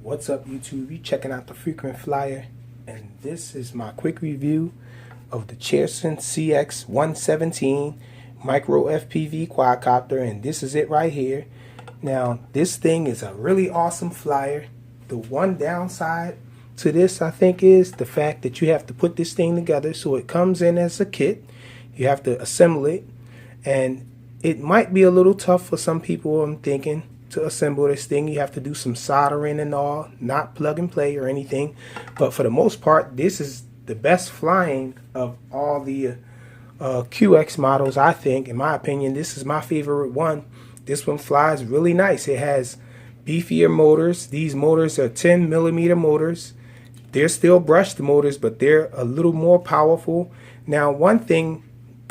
What's up, YouTube? You checking out the Frequent Flyer, and this is my quick review of the Cheerson CX-117 micro FPV quadcopter, and this is it right here. Now, this thing is a really awesome flyer. The one downside to this, I think, is the fact that you have to put this thing together. So it comes in as a kit. You have to assemble it, and it might be a little tough for some people, I'm thinking, to assemble this thing. You have to do some soldering and all, not plug and play or anything. But for the most part, this is the best flying of all the QX models, I think. In my opinion, this is my favorite one. This one flies really nice. It has beefier motors. These motors are 10mm motors. They're still brushed motors, but they're a little more powerful. Now, one thing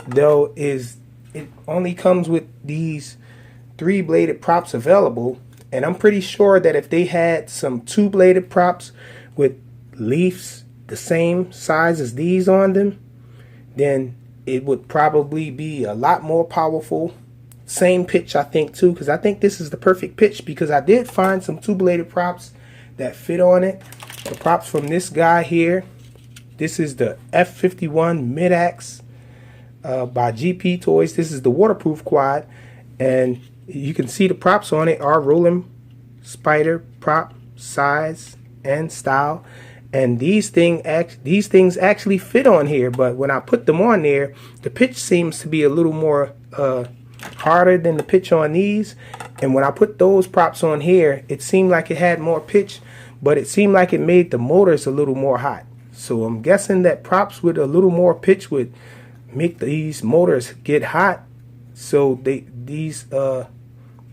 though is it only comes with these 3-bladed props available, and I'm pretty sure that if they had some 2-bladed props with leaves the same size as these on them, then it would probably be a lot more powerful. Same pitch, I think, too, because I think this is the perfect pitch, because I did find some 2-bladed props that fit on it. The props from this guy here. This is the F51 Mid-Axe by GP Toys. This is the waterproof quad, and you can see the props on it are rolling spider prop size and style, and these things actually fit on here. But when I put them on there, the pitch seems to be a little more harder than the pitch on these, and when I put those props on here, it seemed like it had more pitch, but it seemed like it made the motors a little more hot. So I'm guessing that props with a little more pitch would make these motors get hot. So these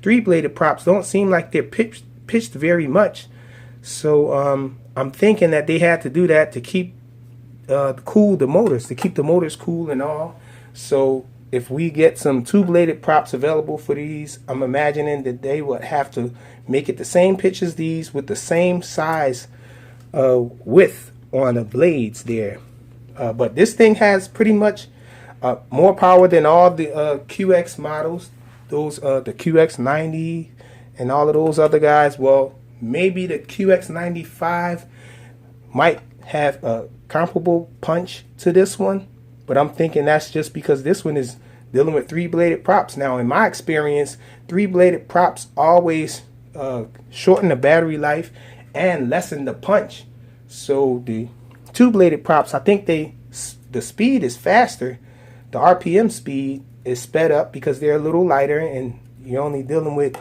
3-bladed props don't seem like they're pitched very much. So I'm thinking that they had to do that to keep cool the motors, to keep the motors cool and all. So if we get some 2-bladed props available for these, I'm imagining that they would have to make it the same pitch as these with the same size width on the blades there. But this thing has pretty much more power than all the QX models, those the QX90 and all of those other guys. Well, maybe the QX95 might have a comparable punch to this one, but I'm thinking that's just because this one is dealing with 3-bladed props. Now, in my experience, 3-bladed props always shorten the battery life and lessen the punch. So the 2-bladed props, I think the speed is faster. The RPM speed is sped up because they're a little lighter, and you're only dealing with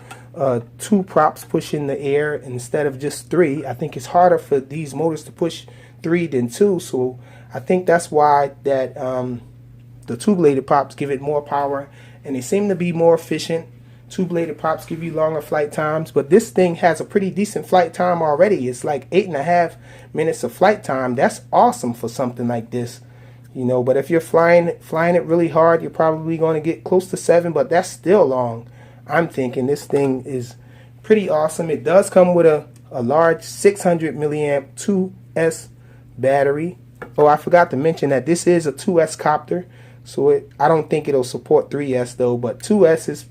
2 props pushing the air instead of just 3. I think it's harder for these motors to push 3 than 2, so I think that's why that the 2-bladed props give it more power, and they seem to be more efficient. 2-bladed props give you longer flight times, but this thing has a pretty decent flight time already. It's like 8.5 minutes of flight time. That's awesome for something like this. You know, but if you're flying it really hard, you're probably going to get close to 7, but that's still long. I'm thinking this thing is pretty awesome. It does come with a large 600 milliamp 2S battery. Oh, I forgot to mention that this is a 2S copter, so I don't think it'll support 3S though, but 2S is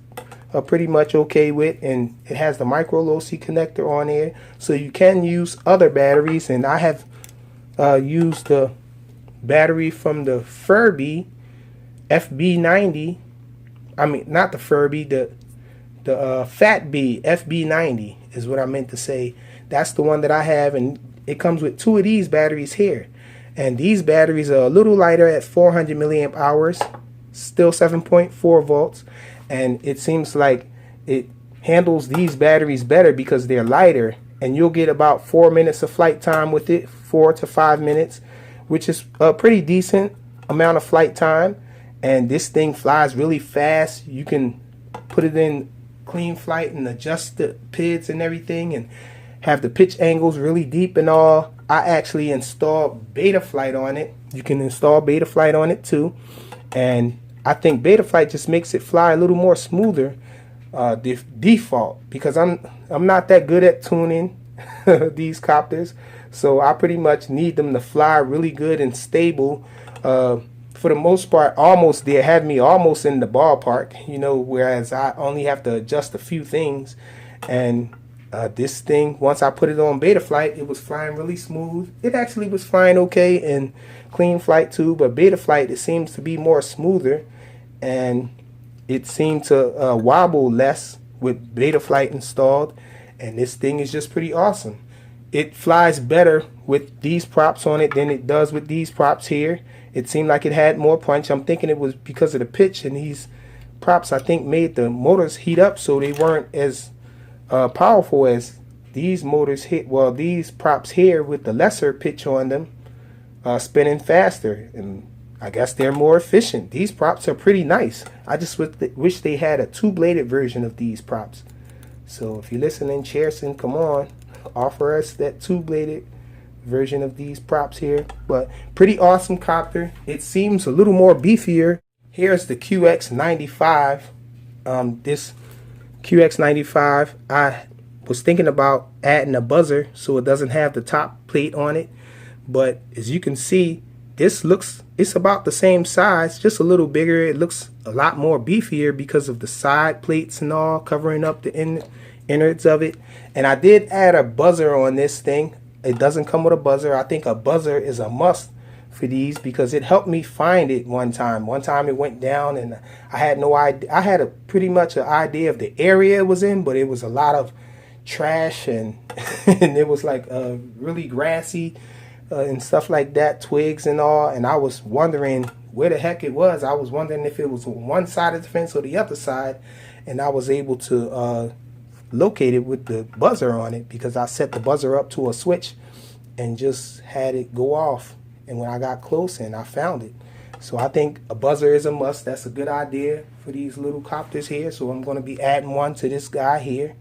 pretty much okay with, and it has the micro low-C connector on there, so you can use other batteries. And I have used the battery from the Furby FB90. I mean, not the Furby, the Fat B FB90 is what I meant to say. That's the one that I have, and it comes with 2 of these batteries here. And these batteries are a little lighter at 400 milliamp hours, still 7.4 volts, and it seems like it handles these batteries better because they're lighter, and you'll get about 4 minutes of flight time with it, 4 to 5 minutes, which is a pretty decent amount of flight time. And this thing flies really fast. You can put it in clean flight and adjust the PIDs and everything, and have the pitch angles really deep and all. I actually installed Betaflight on it. You can install Betaflight on it too, and I think Betaflight just makes it fly a little more smoother default, because I'm not that good at tuning these copters, so I pretty much need them to fly really good and stable. For the most part, almost there, had me almost in the ballpark, you know, whereas I only have to adjust a few things. And This thing, once I put it on beta flight, it was flying really smooth. It actually was flying okay in clean flight too, but beta flight, it seems to be more smoother, and it seemed to wobble less with beta flight installed. And this thing is just pretty awesome. It flies better with these props on it than it does with these props here. It seemed like it had more punch. I'm thinking it was because of the pitch, and these props I think made the motors heat up, so they weren't as powerful as these motors hit. Well, these props here with the lesser pitch on them spinning faster, and I guess they're more efficient. These props are pretty nice. I just wish they had a two-bladed version of these props. So if you're listening, Cheerson, come on, offer us that two-bladed version of these props here. But pretty awesome copter. It seems a little more beefier. Here's the CX-95. This CX-95, I was thinking about adding a buzzer so it doesn't have the top plate on it, but as you can see, it's about the same size, just a little bigger. It looks a lot more beefier because of the side plates and all covering up the innards of it. And I did add a buzzer on this thing. It doesn't come with a buzzer. I think a buzzer is a must for these because it helped me find it one time. One time it went down and I had no idea. I had pretty much an idea of the area it was in, but it was a lot of trash and and it was like really grassy and stuff like that, twigs and all. And I was wondering where the heck it was. I was wondering if it was on one side of the fence or the other side, and I was able to locate it with the buzzer on it because I set the buzzer up to a switch and just had it go off. And when I got close and I found it. So I think a buzzer is a must. That's a good idea for these little copters here. So I'm going to be adding one to this guy here,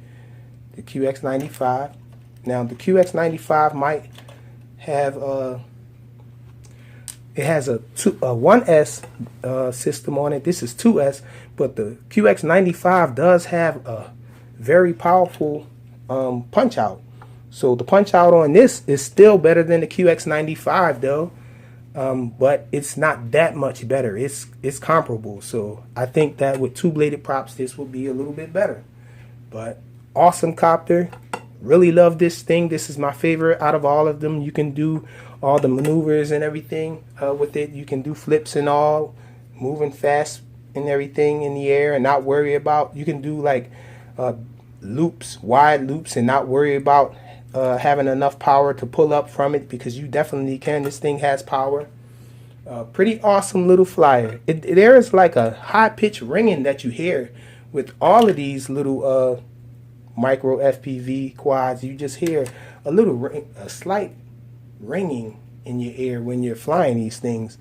the QX95. Now the QX95 might have it has a 1S system on it. This is 2S, but the QX95 does have a very powerful punch out. So the punch out on this is still better than the QX95 though, but it's not that much better. It's comparable. So I think that with two-bladed props, this will be a little bit better. But awesome copter. Really love this thing. This is my favorite out of all of them. You can do all the maneuvers and everything with it. You can do flips and all, moving fast and everything in the air and not worry about. You can do like loops, wide loops, and not worry about having enough power to pull up from it, because you definitely can. This thing has power. Pretty awesome little flyer. There is like a high-pitched ringing that you hear with all of these little micro FPV quads. You just hear a slight ringing in your ear when you're flying these things,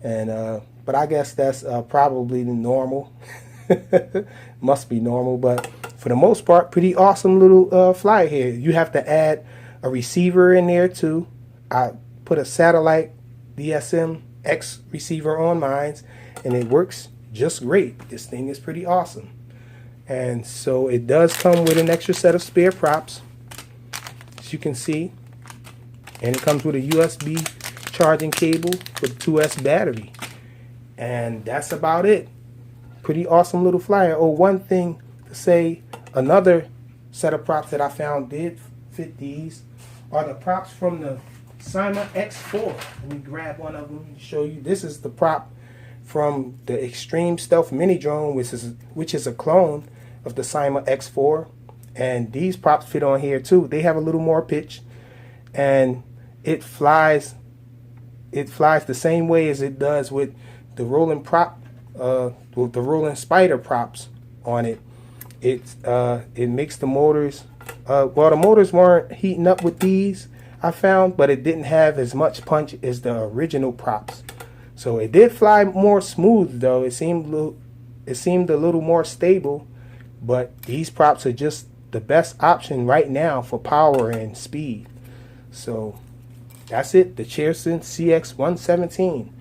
and but I guess that's probably the normal. Must be normal, but for the most part, pretty awesome little flyer here. You have to add a receiver in there too. I put a satellite DSM-X receiver on mine, and it works just great. This thing is pretty awesome. And so it does come with an extra set of spare props, as you can see, and it comes with a USB charging cable with a 2S battery, and that's about it. Pretty awesome little flyer. Oh, one thing to say, another set of props that I found did fit these are the props from the Cyma X4. Let me grab one of them and show you. This is the prop from the Extreme Stealth Mini Drone, which is a clone of the Cyma X4, and these props fit on here too. They have a little more pitch, and it flies the same way as it does with the rolling prop, with the rolling spider props on it. It makes the motors, well, the motors weren't heating up with these, I found, but it didn't have as much punch as the original props. So it did fly more smooth though. It seemed a little more stable, but these props are just the best option right now for power and speed. So that's it, the Cheerson CX-117.